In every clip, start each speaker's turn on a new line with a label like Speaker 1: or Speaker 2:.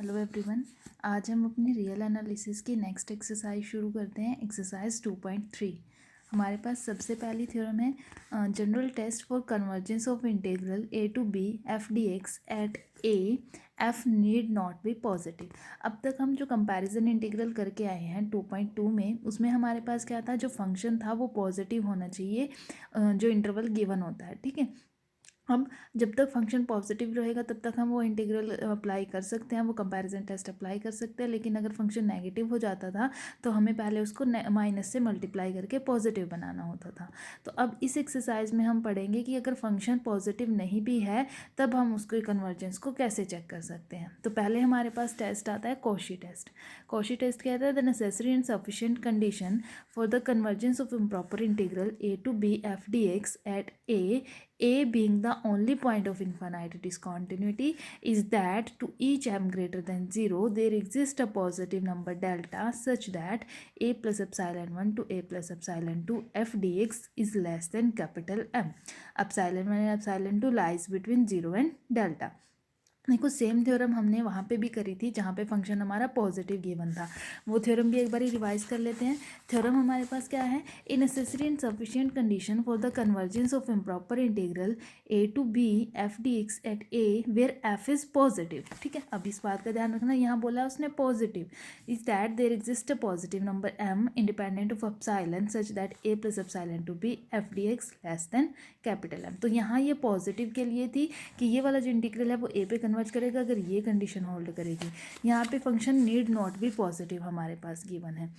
Speaker 1: Hello everyone. आज हम अपनी रियल एनालिसिस की नेक्स्ट एक्सरसाइज शुरू करते हैं। एक्सरसाइज 2.3। हमारे पास सबसे पहली थ्योरम है general test for convergence of integral a to b f dx at a f need not be positive. अब तक हम जो कंपैरिजन इंटीग्रल करके आए हैं 2.2 में, उसमें हमारे पास क्या था, जो फंक्शन था वो पॉजिटिव होना चाहिए जो इंटरवल गिवन होता है। ठीक है, अब जब तक फंक्शन पॉजिटिव रहेगा तब तक हम वो इंटीग्रल अप्लाई कर सकते हैं, वो कंपैरिजन टेस्ट अप्लाई कर सकते हैं। लेकिन अगर फंक्शन नेगेटिव हो जाता था तो हमें पहले उसको माइनस से मल्टीप्लाई करके पॉजिटिव बनाना होता था। तो अब इस एक्सरसाइज में हम पढ़ेंगे कि अगर फंक्शन पॉजिटिव नहीं भी है तब हम उसके कन्वर्जेंस को कैसे चेक कर सकते हैं। तो पहले हमारे पास टेस्ट आता है कॉशी टेस्ट। कॉशी टेस्ट कहता है the necessary and sufficient condition for the convergence of improper integral a to b f dx at a being the only point of infinite discontinuity is that to each m greater than 0 there exists a positive number delta such that a plus epsilon 1 to a plus epsilon 2 f dx is less than capital M. Epsilon 1 and epsilon 2 lies between 0 and delta. देखो same theorem हमने वहाँ पे भी करी थी जहाँ पे function हमारा पॉजिटिव गिवन था। वो थ्योरम भी एक बार रिवाइज कर लेते हैं। थ्योरम हमारे पास क्या है, a necessary and sufficient condition for the convergence of improper integral A to b f D x at a where f is positive. ठीक है, अब इस बात का ध्यान रखना, यहाँ बोला उसने positive, is that there exist a positive number M independent of epsilon such that a plus epsilon to b f D x less than capital M. तो यहाँ ये पॉजिटिव के लिए थी कि ये वाला जो इंटीग्रल है वो ए पे कन्वर्ज करेगा अगर ये कंडीशन होल्ड करेगी। यहाँ पे function need not be positive हमारे पास गिवन है।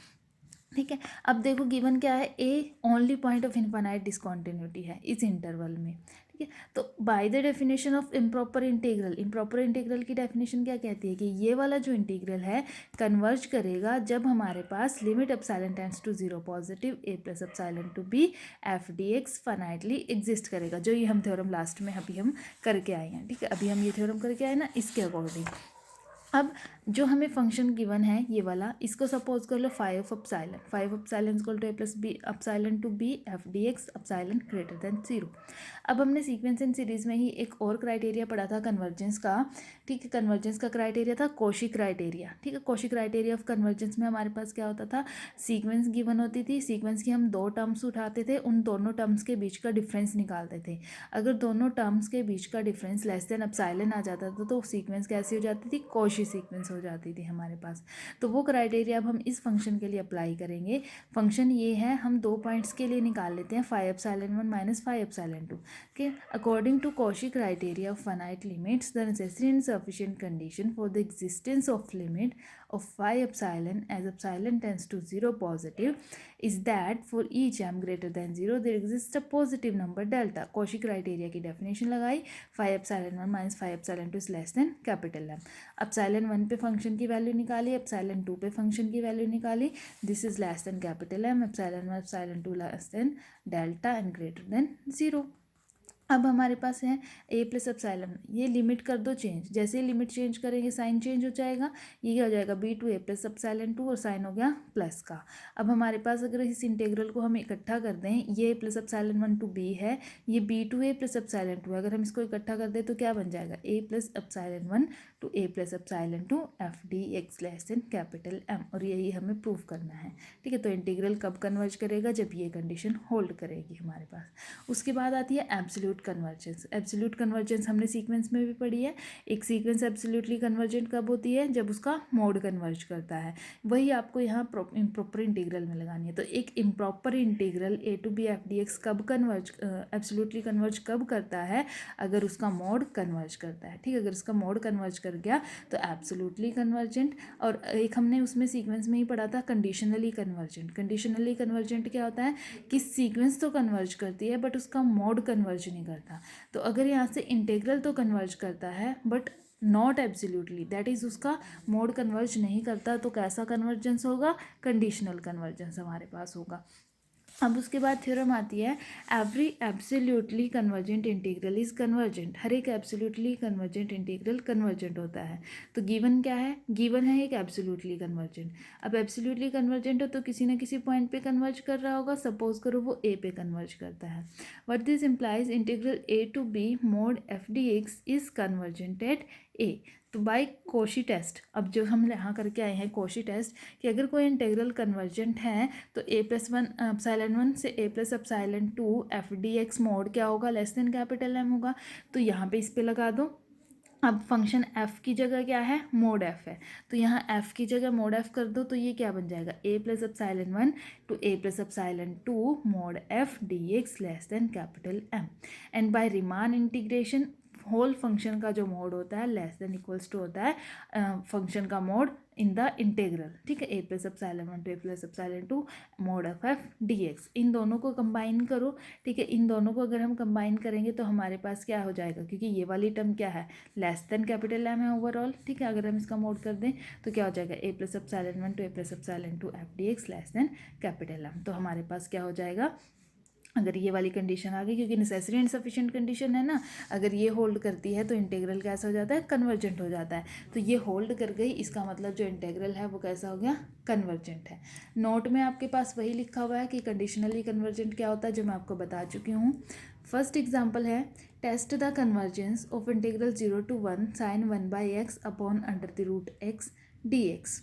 Speaker 1: ठीक है, अब देखो गिवन क्या है, a only point of infinite discontinuity है इस इंटरवल में। ठीक है, तो by the definition of improper integral, improper integral की डेफिनेशन क्या कहती है कि ये वाला जो इंटीग्रल है कन्वर्ज करेगा जब हमारे पास limit epsilon tends to 0 positive a plus epsilon to b f D x finitely exist करेगा, जो ये हम थ्योरम लास्ट में अभी हम करके आए हैं। ठीक है, अभी हम ये थ्योरम करके आए ना, इसके अकॉर्डिंग अब जो हमें फंक्शन गिवन है ये वाला, इसको सपोज कर लो five epsilon equal to a plus b epsilon to b f D x epsilon greater than 0। अब हमने सीक्वेंस एंड सीरीज में ही एक और क्राइटेरिया पढ़ा था कन्वर्जेंस का। ठीक है, कन्वर्जेंस का क्राइटेरिया था कॉशी क्राइटेरिया। ठीक है, कॉशी क्राइटेरिया ऑफ कन्वर्जेंस में हमारे पास क्या होता था, सीक्वेंस गिवन होती थी, सीक्वेंस की हम दो टर्म्स उठाते थे, उन दोनों टर्म्स के बीच का डिफरेंस निकालते थे। अगर दोनों टर्म्स के बीच का डिफरेंस लेस देन एप्सिलॉन आ जाता था तो सीक्वेंस कैसी हो जाती थी, कॉशी सीक्वेंस हो जाती थी हमारे पास। तो वो क्राइटेरिया अब हम इस फंक्शन के लिए अप्लाई करेंगे। फंक्शन ये है, हम दो पॉइंट्स के लिए निकाल लेते हैं, five epsilon 1 minus five epsilon 2 के according to Cauchy criteria of finite limits the necessary and sufficient condition for the existence of limit of phi epsilon as epsilon tends to 0 positive is that for each m greater than 0 there exists a positive number delta. Cauchy criteria की definition लगाई, five epsilon 1 minus five epsilon 2 is less than capital M. Epsilon 1 पे function की value निकाली, epsilon 2 पे function की value निकाली, this is less than capital M, epsilon 1 epsilon 2 less than delta and greater than 0। अब हमारे पास है ए प्लस एप्सिलॉन, ये लिमिट कर दो चेंज, जैसे ही लिमिट चेंज करेंगे साइन चेंज हो जाएगा, ये क्या हो जाएगा b to a plus epsilon 2 और साइन हो गया प्लस का। अब हमारे पास अगर इस इंटीग्रल को हम इकट्ठा कर दें, ये a plus epsilon 1 to b है, ये b to a plus epsilon 2 है, अगर हम इसको इकट्ठा कर दें तो क्या बन जाएगा, a plus epsilon 1 to a plus epsilon 2 f D x less than capital M, और यही हमें प्रूव करना है। ठीक है, तो इंटीग्रल कब कन्वर्ज करेगा, जब ये कंडीशन होल्ड करेगी हमारे पास। उसके बाद आती है एब्सोल्यूट कन्वर्जेंस। एब्सोल्यूट कन्वर्जेंस हमने सीक्वेंस में भी पढ़ी है। एक सीक्वेंस एब्सोल्यूटली कन्वर्जेंट कब होती है, जब उसका मोड कन्वर्ज करता है, वही आपको यहाँ इम्प्रॉपर इंटीग्रल में लगानी है। तो एक improper integral A to b f D x कब कन्वर्ज, एब्सोल्यूटली कन्वर्ज कब करता है, अगर उसका मोड कन्वर्ज करता है। ठीक है, अगर उसका मोड कन्वर्ज कर गया तो एब्सोल्यूटली कन्वर्जेंट। और एक हमने उसमें सीक्वेंस में ही पढ़ा था कंडीशनली कन्वर्जेंट। कंडीशनली कन्वर्जेंट क्या होता है कि सीक्वेंस तो कन्वर्ज करती है बट उसका मोड कन्वर्ज नहीं करता। तो अगर यहाँ से इंटीग्रल तो कन्वर्ज करता है but not absolutely, that is उसका मोड कन्वर्ज नहीं करता, तो कैसा कन्वर्जेंस होगा, कंडीशनल कन्वर्जेंस हमारे पास होगा। अब उसके बाद थ्योरम आती है every absolutely convergent integral is convergent. हर एक एब्सोल्यूटली कन्वर्जेंट इंटीग्रल कन्वर्जेंट होता है। तो गिवन क्या है, गिवन है एक एब्सोल्यूटली कन्वर्जेंट। अब एब्सोल्यूटली कन्वर्जेंट हो तो किसी ना किसी पॉइंट पे कन्वर्ज कर रहा होगा, सपोज करो वो ए पे कन्वर्ज करता है। What this implies integral A to b mod f D x is convergent at a. तो बाय कोशी टेस्ट, अब जो हम यहाँ करके आए हैं कोशी टेस्ट, कि अगर कोई इंटीग्रल कन्वर्जेंट है तो a+1 से a+2 F D x mode क्या होगा, लेस देन कैपिटल M होगा। तो यहाँ पे इस पे लगा दो। अब फंक्शन f की जगह क्या है, मोड f है, तो यहाँ f की जगह मोड f कर दो, तो ये क्या बन जाएगा, a+1 to a+2 mod f dx less than capital M। And by Riemann integration whole function का जो मोड होता है लेस देन इक्वल्स टू होता है फंक्शन का मोड इन द इंटीग्रल, ठीक है, a+1 to a+2 mode of f dx। इन दोनों को कंबाइन करो, ठीक है, इन दोनों को अगर हम कंबाइन करेंगे तो हमारे पास क्या हो जाएगा, क्योंकि ये वाली टर्म क्या है, लेस देन कैपिटल M है ओवरऑल, ठीक है, अगर हम इसका मोड कर दें तो क्या हो जाएगा, a+1 to a+2 f dx less than capital M। तो हमारे पास क्या हो जाएगा, अगर ये वाली कंडीशन आ गई, क्योंकि नेसेसरी एंड सफिशिएंट कंडीशन है ना, अगर ये होल्ड करती है तो इंटीग्रल कैसा हो जाता है, कन्वर्जेंट हो जाता है। तो ये होल्ड कर गई, इसका मतलब जो इंटीग्रल है वो कैसा हो गया, कन्वर्जेंट है। नोट में आपके पास वही लिखा हुआ है कि कंडीशनली कन्वर्जेंट क्या होता है, जो मैं आपको बता चुकी हूँ। फर्स्ट एग्जाम्पल है, test the convergence of integral 0 to 1 sin 1/x upon √x dx।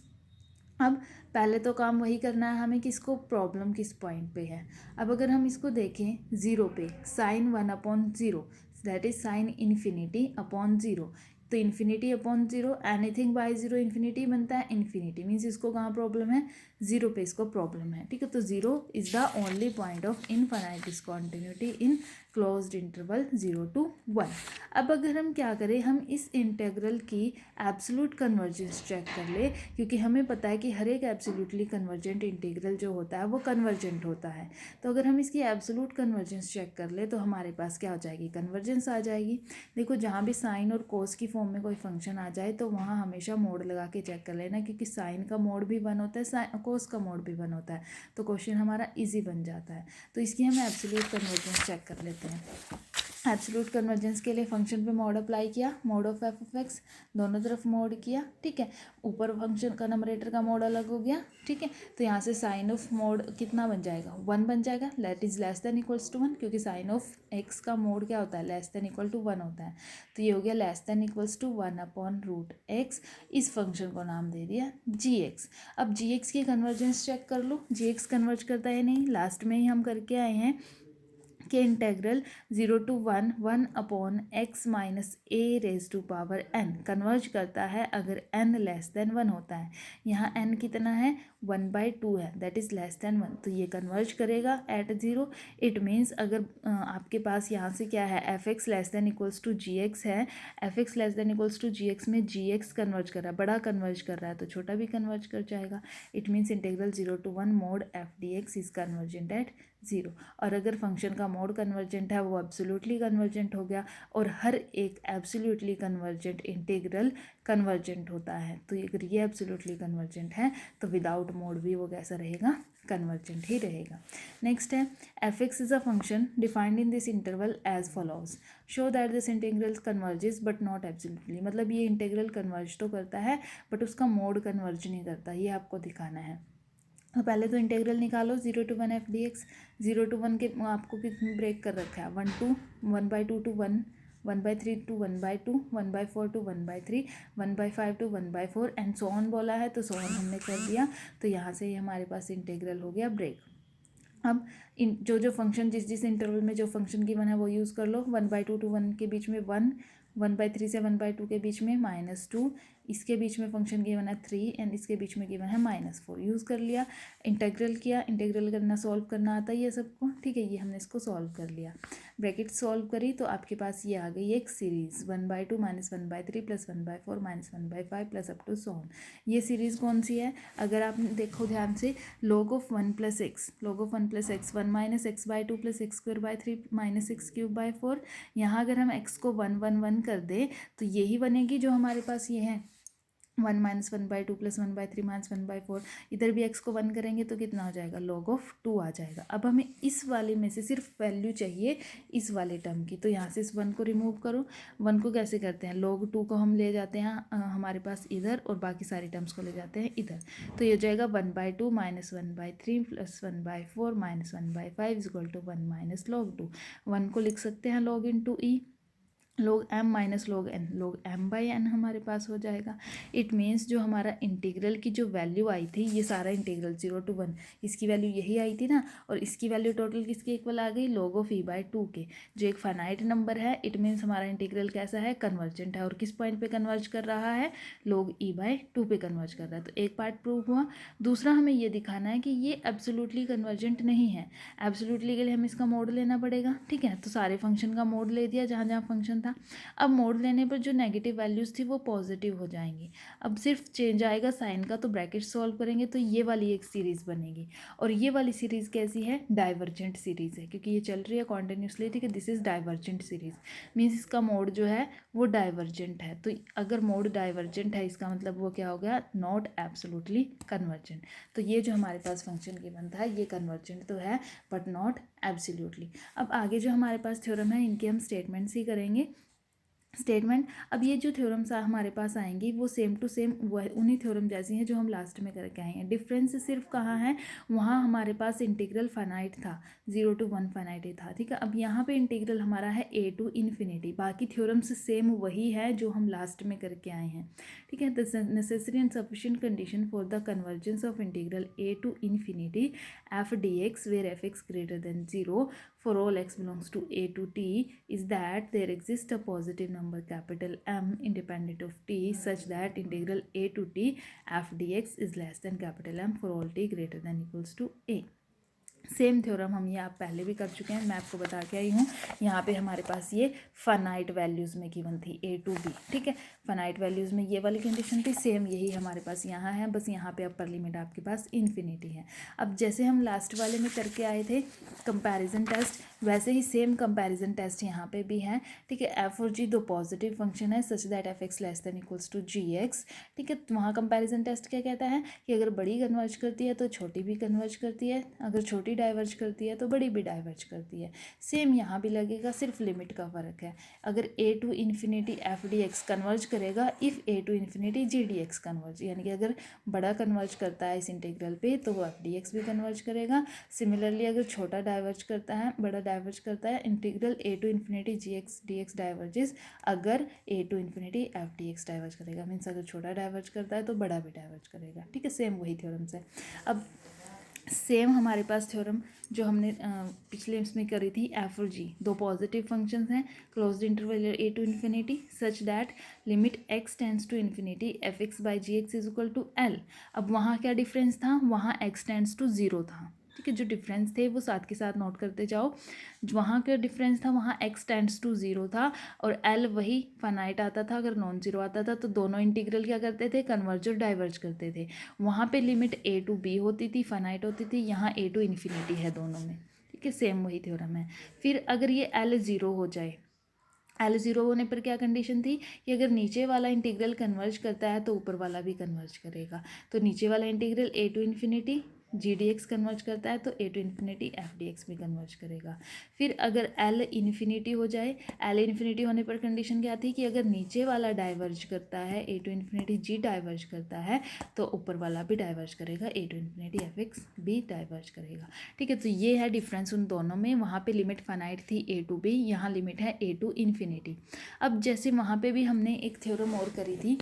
Speaker 1: अब पहले तो काम वही करना है हमें, किसको, प्रॉब्लम किस पॉइंट पे है। अब अगर हम इसको देखें 0 पे, sine 1/0, that is sine infinity upon 0, तो infinity upon 0, anything by 0 infinity बनता है, इन्फिनिटी मीन्स इसको कहाँ प्रॉब्लम है, 0 पे इसको प्रॉब्लम है, ठीक है। तो 0 is the only point of infinite discontinuity in closed interval 0 to 1। अब अगर हम क्या करें, हम इस इंटीग्रल की एब्सोल्यूट कन्वर्जेंस चेक कर ले, क्योंकि हमें पता है कि हर एक एब्सोल्यूटली कन्वर्जेंट इंटीग्रल जो होता है वो कन्वर्जेंट होता है। तो अगर हम इसकी एब्सोल्यूट कन्वर्जेंस चेक कर ले तो हमारे पास क्या हो जाएगी, कन्वर्जेंस आ जाएगी। देखो जहाँ भी साइन और कोस की फॉर्म में कोई फंक्शन आ जाए तो वहाँ हमेशा मोड लगा के चेक कर लेना, क्योंकि साइन का मोड भी 1 होता है, कोस का मोड भी 1 होता है, तो क्वेश्चन हमारा ईजी बन जाता है। तो इसकी हम एब्सोल्यूट कन्वर्जेंस चेक कर लेते हैं। एब्सोल्यूट कन्वर्जेंस के लिए फंक्शन पे मोड अप्लाई किया, mode of F of x, दोनों तरफ मोड किया, ठीक है, ऊपर फंक्शन का नंबरेटर का मोड अलग हो गया, ठीक है। तो यहाँ से साइन ऑफ मोड कितना बन जाएगा, 1 बन जाएगा, that is less than equals to 1, क्योंकि साइन ऑफ एक्स का मोड क्या होता है, लेस देन इक्वल टू 1 होता है। तो ये हो गया less than equals to 1/√x। इस फंक्शन को नाम दे दिया gx। अब gx की कन्वर्जेंस चेक कर लो, gx कन्वर्ज करता है नहीं, लास्ट में ही हम करके आए हैं कि integral 0 to 1 upon x - a⁻n converge करता है अगर n लेस देन 1 होता है। यहाँ n कितना है, 1/2 है, दैट इज़ लेस देन 1, तो ये कन्वर्ज करेगा एट 0। इट मीन्स अगर आपके पास यहाँ से क्या है, f(x) less than equals to gx है, f(x) less than equals to gx में gx कन्वर्ज कर रहा है, बड़ा कन्वर्ज कर रहा है, तो छोटा भी कन्वर्ज कर जाएगा। It means integral 0 to 1 mod f dx is convergent at 0। और अगर फंक्शन का मोड कन्वर्जेंट है वो एब्सोल्युटली कन्वर्जेंट हो गया, और हर एक एब्सोल्युटली कन्वर्जेंट इंटीग्रल कन्वर्जेंट होता है। तो अगर ये एब्सोल्युटली कन्वर्जेंट है तो विदाउट मोड भी वो कैसा रहेगा, कन्वर्जेंट ही रहेगा। नेक्स्ट है, f x is a function defined in this interval as follows, show that this integral converges but not absolutely. मतलब ये इंटीग्रल कन्वर्ज तो करता है बट उसका मोड कन्वर्ज नहीं करता, ये आपको दिखाना है। तो पहले तो इंटीग्रल निकालो 0 to 1 f dx। 0 to 1 के आपको कितने ब्रेक कर रखा है, 1/2 to 1, 1/3 to 1/2, 1/4 to 1/3, 1/5 to 1/4 and so on बोला है, तो सो ऑन हमने कर दिया। तो यहाँ से हमारे पास इंटीग्रल हो गया ब्रेक। अब इन जो फंक्शन जिस इंटरवल में जो फंक्शन गिवन है वो यूज़ कर लो। 1/2 to 1 के बीच में 1, 1/3 से 1/2 के बीच में -2, इसके बीच में फंक्शन गिवन है 3 एंड इसके बीच में गिवन है -4, यूज़ कर लिया। इंटीग्रल किया, इंटीग्रल करना सॉल्व करना आता ही है सबको, ठीक है, ये हमने इसको सॉल्व कर लिया। ब्रैकेट सॉल्व करी तो आपके पास ये आ गई एक series 1/2 -1/3 + 1/4 -1/5 plus up to so on. ये सीरीज़ कौन सी है, अगर आप देखो ध्यान से, log of 1 + x, log of 1 + x, 1 - x/2 + x²/3 - x³/4। यहाँ अगर हम x को 1 1 1 कर दें तो यही बनेगी जो हमारे पास ये है 1 - 1/2 + 1/3 - 1/4। इधर भी x को 1 करेंगे तो कितना हो जाएगा, log of 2 आ जाएगा। अब हमें इस वाले में से सिर्फ वैल्यू चाहिए इस वाले टर्म की, तो यहाँ से इस 1 को रिमूव करो। 1 को कैसे करते हैं, log 2 को हम ले जाते हैं हमारे पास इधर, और बाकी सारी टर्म्स को ले जाते हैं इधर। तो ये हो जाएगा 1/2 - 1/3 + 1/4 - 1/5 = 1 - log 2। 1 को लिख सकते हैं log × e, log m minus log n, log m by n हमारे पास हो जाएगा। इट मीन्स जो हमारा इंटीग्रल की जो वैल्यू आई थी, ये सारा इंटीग्रल 0 to 1, इसकी वैल्यू यही आई थी ना, और इसकी वैल्यू टोटल किसके इक्वल आ गई, log ऑफ e बाई 2 के, जो एक फाइनाइट नंबर है। इट मीन्स हमारा इंटीग्रल कैसा है, कन्वर्जेंट है, और किस पॉइंट पे कन्वर्ज कर रहा है, log e बाई 2 पे कन्वर्ज कर रहा है। तो एक पार्ट प्रूव हुआ। दूसरा हमें ये दिखाना है कि ये एब्सोल्युटली कन्वर्जेंट नहीं है। एब्सोल्युटली के लिए हमें इसका मोड लेना पड़ेगा, ठीक है। तो सारे फंक्शन का मोड ले दिया जहाँ जहाँ फंक्शन था। अब मोड लेने पर जो नेगेटिव वैल्यूज़ थी वो पॉजिटिव हो जाएंगी। अब सिर्फ चेंज आएगा साइन का, तो ब्रैकेट सॉल्व करेंगे तो ये वाली एक सीरीज़ बनेगी। और ये वाली सीरीज़ कैसी है, डाइवर्जेंट सीरीज़ है, क्योंकि ये चल रही है कॉन्टिन्यूसली, ठीक है। This is divergent series, means इसका मोड जो है वो डाइवर्जेंट है। तो अगर मोड डाइवर्जेंट है, इसका मतलब वो क्या हो गया, नॉट एब्सोल्युटली कन्वर्जेंट। तो ये जो हमारे पास फंक्शन गिवन था, ये कन्वर्जेंट तो है बट नॉट एब्सोल्युटली। अब आगे जो हमारे पास थ्योरम है, इनके हम स्टेटमेंट्स ही करेंगे। स्टेटमेंट, अब ये जो थ्योरम्स हमारे पास आएंगी वो सेम टू सेम उन्हीं थ्योरम जैसी हैं जो हम लास्ट में करके आए हैं। डिफरेंस सिर्फ कहाँ है, वहाँ हमारे पास इंटीग्रल फाइनाइट था, 0 to 1 फाइनाइट ही था, ठीक है। अब यहाँ पे इंटीग्रल हमारा है a to इन्फिनिटी। बाकी थ्योरम्स सेम वही है जो हम लास्ट में करके आए हैं, ठीक है। The necessary and sufficient condition for the convergence of integral a to infinity f dx where f(x) greater than 0 for all x belongs to a to t is that there exists a positive number capital M independent of t such that integral a to t f dx is less than capital M for all t greater than equals to a। Same theorem हम ये आप पहले भी कर चुके हैं, मैं आपको बता के आई हूँ। यहाँ पे हमारे पास ये फाइनाइट वैल्यूज़ में गिवन थी a to b, ठीक है। फाइनाइट वैल्यूज़ में ये वाली कंडीशन थी, सेम यही हमारे पास यहाँ है, बस यहाँ पे अपर लिमिट आपके पास इन्फिनिटी है। अब जैसे हम लास्ट वाले में करके आए थे कंपैरिजन टेस्ट, वैसे ही सेम कंपैरिजन टेस्ट यहाँ पे भी है, ठीक है। f और g दो पॉजिटिव फंक्शन है such that f(x) less than equals to gx, ठीक है। तो वहाँ कंपैरिजन टेस्ट क्या कहता है कि अगर बड़ी कन्वर्ज करती है तो छोटी भी कन्वर्ज करती है, अगर छोटी डाइवर्ज करती है तो बड़ी भी डाइवर्ज करती है। सेम यहाँ भी लगेगा, सिर्फ लिमिट का फ़र्क है। अगर a to infinity f dx converge करेगा if a to infinity g dx converge, यानी कि अगर बड़ा कन्वर्ज करता है इस इंटीग्रल पे तो वो f dx भी कन्वर्ज करेगा। सिमिलरली अगर छोटा डाइवर्ज करता है, बड़ा डाइवर्ज करता है, integral a to infinity gx dx diverges अगर a to infinity f dx diverge करेगा। मीन्स अगर छोटा डाइवर्ज करता है तो बड़ा भी डाइवर्ज करेगा, ठीक है। सेम वही थ्योरम्स है। अब सेम हमारे पास थ्योरम जो हमने पिछले इसमें करी थी, एफ और जी दो पॉजिटिव फंक्शंस हैं, closed interval a to infinity such that limit x tends to infinity f(x) by gx is equal to l। अब वहाँ क्या डिफरेंस था, वहाँ x टेंड्स टू 0 था, ठीक है। जो डिफरेंस थे वो साथ के साथ नोट करते जाओ। वहाँ क्या डिफरेंस था, वहाँ x टेंड्स टू 0 था और l वही फाइनाइट आता था। अगर नॉन जीरो आता था तो दोनों इंटीग्रल क्या करते थे, कन्वर्ज और डाइवर्ज करते थे। वहाँ पे लिमिट a to b होती थी, फाइनाइट होती थी, यहाँ a to इन्फिनिटी है दोनों में, ठीक है। सेम वही थ्योरम है। फिर अगर ये l 0 हो जाए, l 0 होने पर क्या कंडीशन थी कि अगर नीचे वाला इंटीग्रल कन्वर्ज करता है तो ऊपर वाला भी कन्वर्ज करेगा। तो नीचे वाला integral a to infinity G D x converge करता है तो a to infinity F D x भी कन्वर्ज करेगा। फिर अगर l इन्फिनिटी हो जाए, l इन्फिनिटी होने पर कंडीशन क्या थी कि अगर नीचे वाला डाइवर्ज करता है a to infinity g diverge करता है तो ऊपर वाला भी डाइवर्ज करेगा, a to infinity F x भी डाइवर्ज करेगा, ठीक है। तो ये है डिफरेंस उन दोनों में। वहाँ पे लिमिट फाइनाइट थी a to b, यहाँ लिमिट है a to इन्फिनिटी। अब जैसे वहाँ पे भी हमने एक थ्योरम और करी थी,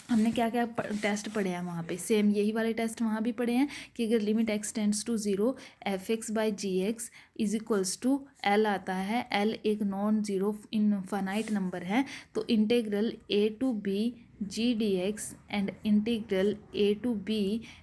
Speaker 1: हमने क्या क्या टेस्ट पढ़े हैं वहाँ पे, सेम यही वाले टेस्ट वहाँ भी पढ़े हैं कि अगर limit x tends to 0 f(x) by gx is equals to l आता है, l एक नॉन ज़ीरो इनफाइनाइट नंबर है, तो integral a to b g dx and integral a to b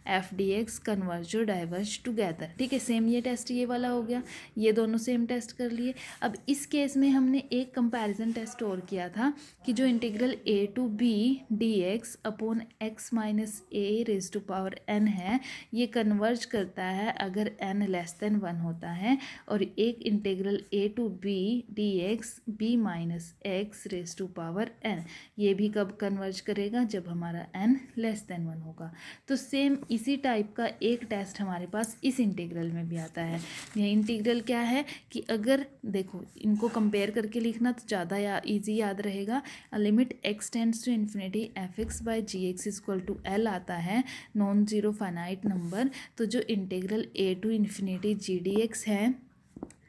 Speaker 1: f dx converge और डाइवर्ज टुगेदर, ठीक है। Same ये test ये वाला हो गया, ये दोनों सेम टेस्ट कर लिए। अब इस केस में हमने एक कंपैरिजन टेस्ट और किया था कि जो integral a to b dx upon x minus a raise to power n है, ये कन्वर्ज करता है अगर n लेस देन 1 होता है, और एक integral a to b dx b minus x raise to power n, ये भी कब कन्वर्ज करेगा, जब हमारा n लेस देन 1 होगा। तो सेम इसी टाइप का एक टेस्ट हमारे पास इस इंटीग्रल में भी आता है। ये इंटीग्रल क्या है कि अगर देखो इनको कंपेयर करके लिखना तो ज़्यादा ईजी याद रहेगा। Limit x tends to infinity f(x) by gx is equal to l आता है, नॉन ज़ीरो फाइनाइट नंबर। तो जो integral a to infinity g dx है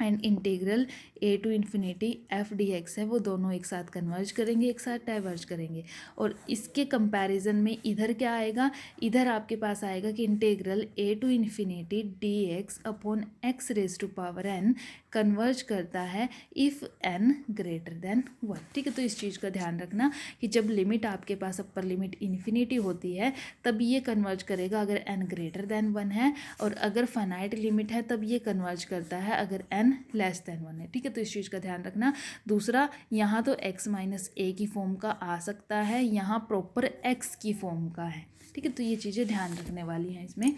Speaker 1: and integral A to infinity F D X है, वो दोनों एक साथ कन्वर्ज करेंगे, एक साथ डाइवर्ज करेंगे। और इसके कंपैरिजन में इधर क्या आएगा, इधर आपके पास आएगा कि integral A to infinity D x upon x raise to power N converge करता है if N greater than one. ठीक है, तो इस चीज़ का ध्यान रखना कि जब लिमिट आपके पास अपर लिमिट इन्फिनिटी होती है तब ये कन्वर्ज करेगा अगर एन ग्रेटर देन वन है, और अगर फाइनाइट लिमिट है तब ये कन्वर्ज करता है अगर एन लेस देन वन है। ठीक है, तो इस चीज़ का ध्यान रखना। दूसरा, यहाँ तो x माइनस ए की फॉर्म का आ सकता है, यहाँ प्रॉपर x की फॉर्म का है। ठीक है, तो ये चीज़ें ध्यान रखने वाली हैं इसमें।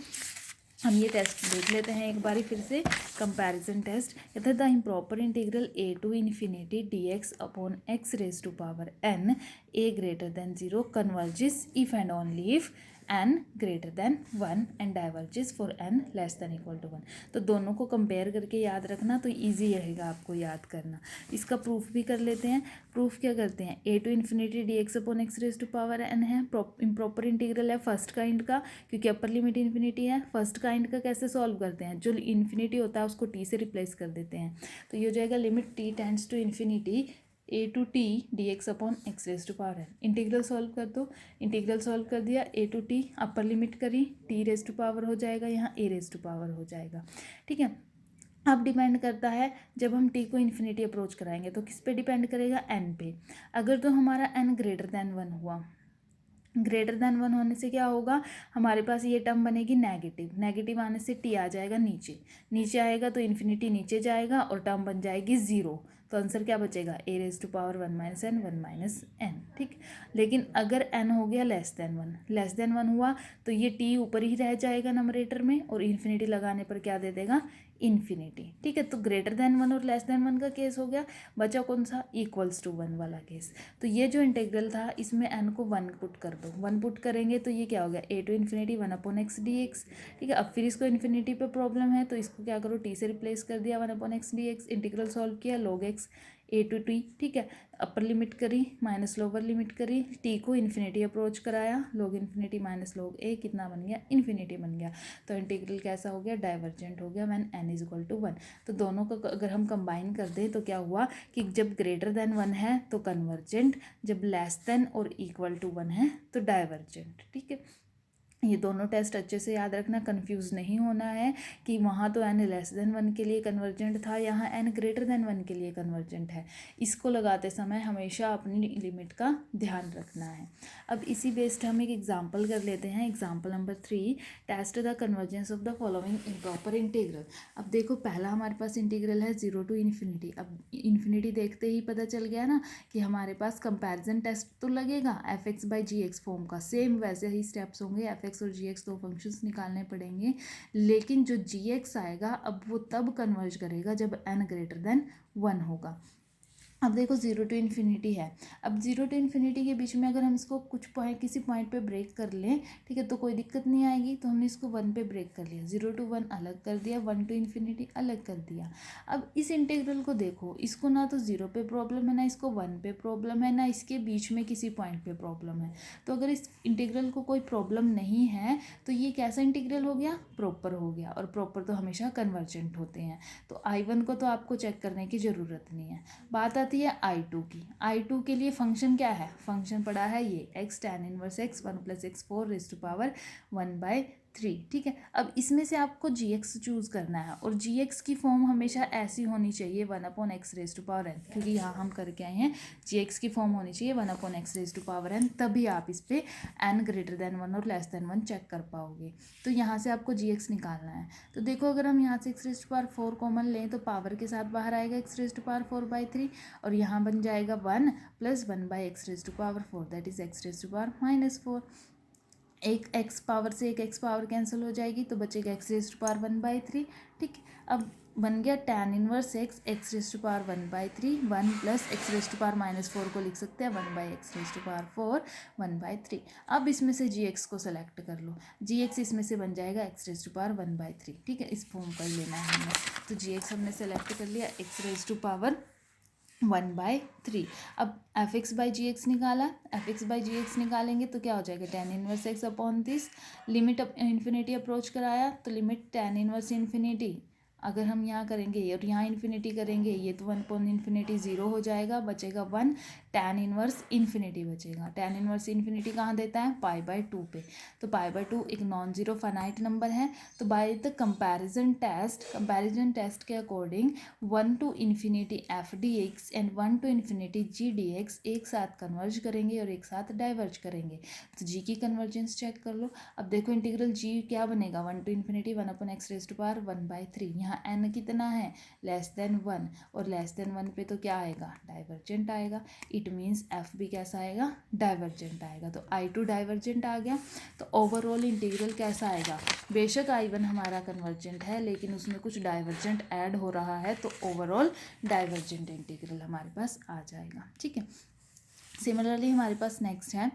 Speaker 1: हम ये टेस्ट देख लेते हैं एक बारी फिर से, कंपैरिजन टेस्ट। कहता है the improper integral A to infinity D x upon x raise to power n a greater than zero converges if and only if n greater than one and diverges for n less than equal to one. तो दोनों को compare करके याद रखना तो easy रहेगा आपको याद करना। इसका प्रूफ भी कर लेते हैं। प्रूफ क्या करते हैं, a to infinity D x upon x raise to power n है, इम्प्रॉपर इंटीग्रल है फर्स्ट काइंड का, क्योंकि अपर लिमिट इन्फिनिटी है। फर्स्ट काइंड का कैसे सॉल्व करते हैं, जो इन्फिनिटी होता है उसको टी से रिप्लेस कर देते हैं। तो ये हो जाएगा limit T tends to infinity A to T D x upon x raise to power N. Integral solve कर दो, इंटीग्रल सॉल्व कर दिया, A to T upper limit करी, टी रेज टू पावर हो जाएगा, यहाँ ए रेज टू पावर हो जाएगा। ठीक है, अब डिपेंड करता है जब हम टी को इन्फिनिटी अप्रोच कराएंगे तो किस पे डिपेंड करेगा, एन पे। अगर तो हमारा एन ग्रेटर देन वन हुआ, ग्रेटर देन वन होने से क्या होगा, हमारे पास ये टर्म बनेगी नेगेटिव, नेगेटिव आने से टी आ जाएगा नीचे, नीचे आएगा तो इन्फिनिटी नीचे जाएगा और टर्म बन जाएगी ज़ीरो। तो आंसर क्या बचेगा, a raise to power one minus n, one minus n. ठीक, लेकिन अगर एन हो गया less than one, less than one हुआ तो ये टी ऊपर ही रह जाएगा नंबरेटर में और इन्फिनिटी लगाने पर क्या दे देगा, इन्फिनिटी। ठीक है, तो ग्रेटर देन वन और लेस देन वन का केस हो गया, बचा कौन सा, इक्वल्स टू वन वाला केस। तो ये जो इंटीग्रल था इसमें एन को वन पुट कर दो, वन पुट करेंगे तो ये क्या हो गया, a to infinity one upon x d x. ठीक है, अब फिर इसको इन्फिनिटी पे प्रॉब्लम है तो इसको क्या करो, टी से रिप्लेस कर दिया, one upon x d x, integral solve किया, log x a to t. ठीक है, अपर लिमिट करी माइनस लोअर लिमिट करी, टी को इन्फिनिटी अप्रोच कराया, log infinity minus log a कितना बन गया, इन्फिनिटी बन गया। तो इंटीग्रल कैसा हो गया, डाइवर्जेंट हो गया when N is equal to one. तो दोनों का अगर हम कंबाइन कर दें तो क्या हुआ कि जब ग्रेटर देन वन है तो कन्वर्जेंट, जब लेस देन और इक्वल टू वन है तो डाइवर्जेंट। ठीक है, ये दोनों टेस्ट अच्छे से याद रखना, कंफ्यूज नहीं होना है कि वहाँ तो एन लेस देन वन के लिए कन्वर्जेंट था, यहाँ एन ग्रेटर देन वन के लिए कन्वर्जेंट है। इसको लगाते समय हमेशा अपनी लिमिट का ध्यान रखना है। अब इसी बेस्ड हम एक एग्जांपल कर लेते हैं। Example number 3, test the convergence of the following improper integral. अब देखो पहला हमारे पास इंटीग्रल है 0 टू इन्फिनिटी। अब इन्फिनिटी देखते ही पता चल गया ना कि हमारे पास कंपैरिजन टेस्ट तो लगेगा F x by ji X form का, सेम वैसे ही स्टेप्स होंगे, एफ और जी एक्स दो फंक्शंस निकालने पड़ेंगे। लेकिन जो जी एक्स आएगा अब वो तब कन्वर्ज करेगा जब एन ग्रेटर देन वन होगा। अब देखो 0 टू इन्फिनिटी है, अब 0 टू इन्फिनिटी के बीच में अगर हम इसको कुछ पॉइंट किसी पॉइंट पे ब्रेक कर लें, ठीक है, तो कोई दिक्कत नहीं आएगी। तो हमने इसको 1 पे ब्रेक कर लिया, 0 टू 1 अलग कर दिया, 1 टू इन्फिनिटी अलग कर दिया। अब इस इंटीग्रल को देखो, इसको ना तो 0 पे प्रॉब्लम है, ना इसको 1 पे प्रॉब्लम है, ना इसके बीच में किसी पॉइंट पे प्रॉब्लम है। तो अगर इस इंटीग्रल को कोई प्रॉब्लम नहीं है तो ये कैसा इंटीग्रल हो गया, प्रॉपर हो गया। और प्रॉपर तो हमेशा कन्वर्जेंट होते हैं। तो I1 को तो आपको चेक करने की ज़रूरत नहीं है। बात आती है I2 की। I2 के लिए फंक्शन क्या है, फंक्शन पड़ा है ये x tan inverse x 1 + x 4 raise to power 1/3। ठीक है, अब इसमें से आपको gx चूज़ करना है और gx की फॉर्म हमेशा ऐसी होनी चाहिए 1/x raise to power n, क्योंकि यहाँ हम करके आए हैं gx की फॉर्म होनी चाहिए 1/x raise to power n, तभी आप इस पर n ग्रेटर देन 1 और लेस देन 1 चेक कर पाओगे। तो यहाँ से आपको gx निकालना है। तो देखो अगर हम यहाँ से x raise to power 4 common लें तो पावर के साथ बाहर आएगा x रेज़ टू पावर 4/3 और यहाँ बन जाएगा 1 + 1/x raise to power 4 that is x raise to power -4। एक x पावर से एक x पावर कैंसिल हो जाएगी तो बचेगा x रेज़ टू पावर 1/3। ठीक, अब बन गया tan inverse x raise to power 1/3, 1 + x raise to power -4 को लिख सकते हैं 1/x रेज़ टू पावर 4 1/3। अब इसमें से gx को सेलेक्ट कर लो, gx इसमें से बन जाएगा x रेज़ टू पावर 1/3। ठीक है, इस फॉर्म का लेना है हमें। तो gx हमने सेलेक्ट कर लिया, x रेज़ टू पावर 1/3। अब f x by ji x निकाला, f x by ji x निकालेंगे तो क्या हो जाएगा, tan इनवर्स x/दिस। लिमिट इन्फिनिटी अप्रोच कराया तो लिमिट tan इनवर्स इन्फिनिटी अगर हम यहाँ करेंगे और यहाँ इन्फिनिटी करेंगे, ये तो 1/∞ 0 हो जाएगा, बचेगा 1, tan इनवर्स इन्फिनिटी बचेगा। tan इनवर्स इन्फिनिटी कहाँ देता है? π/2 पे। तो π/2 एक नॉन ज़ीरो फाइनाइट नंबर है। तो बाय द कंपैरिजन टेस्ट के अकॉर्डिंग 1/∞ f/dx एंड 1/∞ g/dx एक साथ कन्वर्ज करेंगे और एक साथ डाइवर्ज करेंगे। तो जी की कन्वर्जेंस चेक कर लो। अब देखो इंटीग्रल जी क्या बनेगा? 1/∞ 1/x⁻⁴ यहाँ n कितना है? <1 और <1 पे तो क्या आएगा? डाइवर्जेंट आएगा। इट मीन्स एफ भी कैसा आएगा? डाइवर्जेंट आएगा। तो I2 डाइवर्जेंट आ गया। तो ओवरऑल इंटीग्रल कैसा आएगा? बेशक I1 हमारा कन्वर्जेंट है, लेकिन उसमें कुछ डाइवर्जेंट ऐड हो रहा है, तो ओवरऑल डाइवर्जेंट इंटीग्रल हमारे पास आ जाएगा। ठीक है। सिमिलरली हमारे पास नेक्स्ट है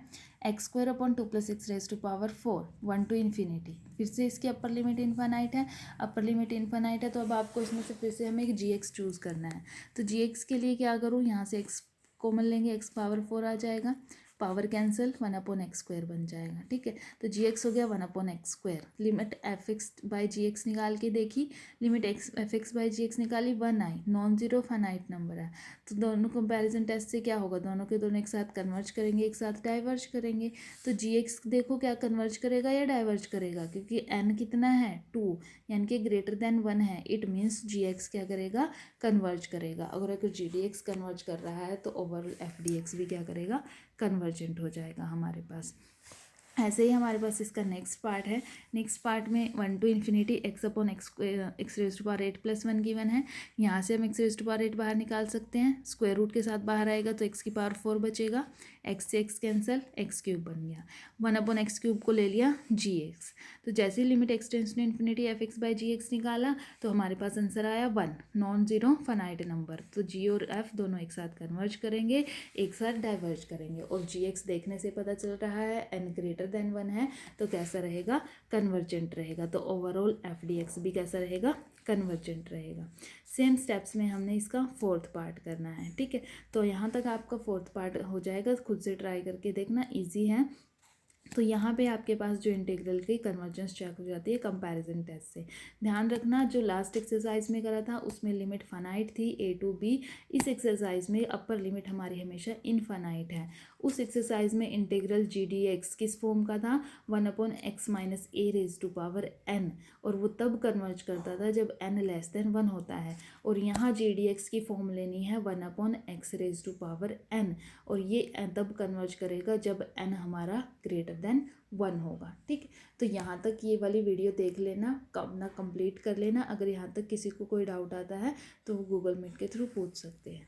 Speaker 1: x² / 2 + x⁻⁴ 1 to ∞। फिर से इसकी अपर लिमिट इनफाइनाइट है। अपर लिमिट इनफाइनाइट है तो अब आपको इसमें से फिर से हमें एक gx चूज़ करना है। तो gx के लिए क्या करूँ? यहाँ से x कॉमन लेंगे, x⁻⁴ आ जाएगा, पावर कैंसिल, 1/x² बन जाएगा। ठीक है। तो gx हो गया 1/x²। लिमिट f(x/gx) निकाल के देखी, लिमिट f(x/gx) निकाली, 1 आई, नॉन ज़ीरो फाइनाइट नंबर है। तो दोनों कंपैरिजन टेस्ट से क्या होगा? दोनों के दोनों एक साथ कन्वर्ज करेंगे, एक साथ डाइवर्ज करेंगे। तो gx देखो क्या कन्वर्ज करेगा या डाइवर्ज करेगा? क्योंकि n कितना है? 2, यानी कि >1 है। इट मीन्स gx क्या करेगा? कन्वर्ज करेगा। अगर gdx कन्वर्ज कर रहा है तो ओवरऑल fdx भी क्या करेगा? कन्वर्जेंट हो जाएगा हमारे पास। ऐसे ही हमारे पास इसका नेक्स्ट पार्ट है। नेक्स्ट पार्ट में 1 to ∞ x/x⁸ + 1 गिवन है। यहाँ से हम x⁸ बाहर निकाल सकते हैं। स्क्वायर रूट के साथ बाहर आएगा तो x⁴ बचेगा, x से x कैंसिल, x³ बन गया। 1/x³ को ले लिया gx। तो जैसे ही limit x tends to ∞ f(x/gx) निकाला तो हमारे पास आंसर आया 1, नॉन ज़ीरो फाइनाइट नंबर। तो g और f दोनों एक साथ कन्वर्ज करेंगे, एक साथ डाइवर्ज करेंगे। और gx देखने से पता चल रहा है n >1 है, तो कैसा रहेगा? कन्वर्जेंट रहेगा। तो ओवरऑल fdx भी कैसा रहेगा? कन्वर्जेंट रहेगा। सेम स्टेप्स में हमने इसका 4th पार्ट करना है। ठीक है। तो यहाँ तक आपका 4th पार्ट हो जाएगा। खुद से ट्राई करके देखना, ईजी है। तो यहाँ पे आपके पास जो इंटीग्रल की कन्वर्जेंस चेक हो जाती है कंपैरिजन टेस्ट से। ध्यान रखना, जो लास्ट एक्सरसाइज में करा था उसमें लिमिट फाइनाइट थी a to b। इस एक्सरसाइज में अपर लिमिट हमारी हमेशा इनफाइनाइट है। उस एक्सरसाइज में इंटीग्रल gdx किस फॉर्म का था? 1/x−a⁴n, और वो तब कन्वर्ज करता था जब n <1 होता है। और यहाँ gdx की फॉर्म लेनी है 1/x⁻n, और ये तब कन्वर्ज करेगा जब n हमारा >1 होगा। ठीक। तो यहाँ तक ये वाली वीडियो देख लेना, अपना कंप्लीट कर लेना। अगर यहाँ तक किसी को कोई डाउट आता है तो वो गूगल मीट के थ्रू पूछ सकते हैं।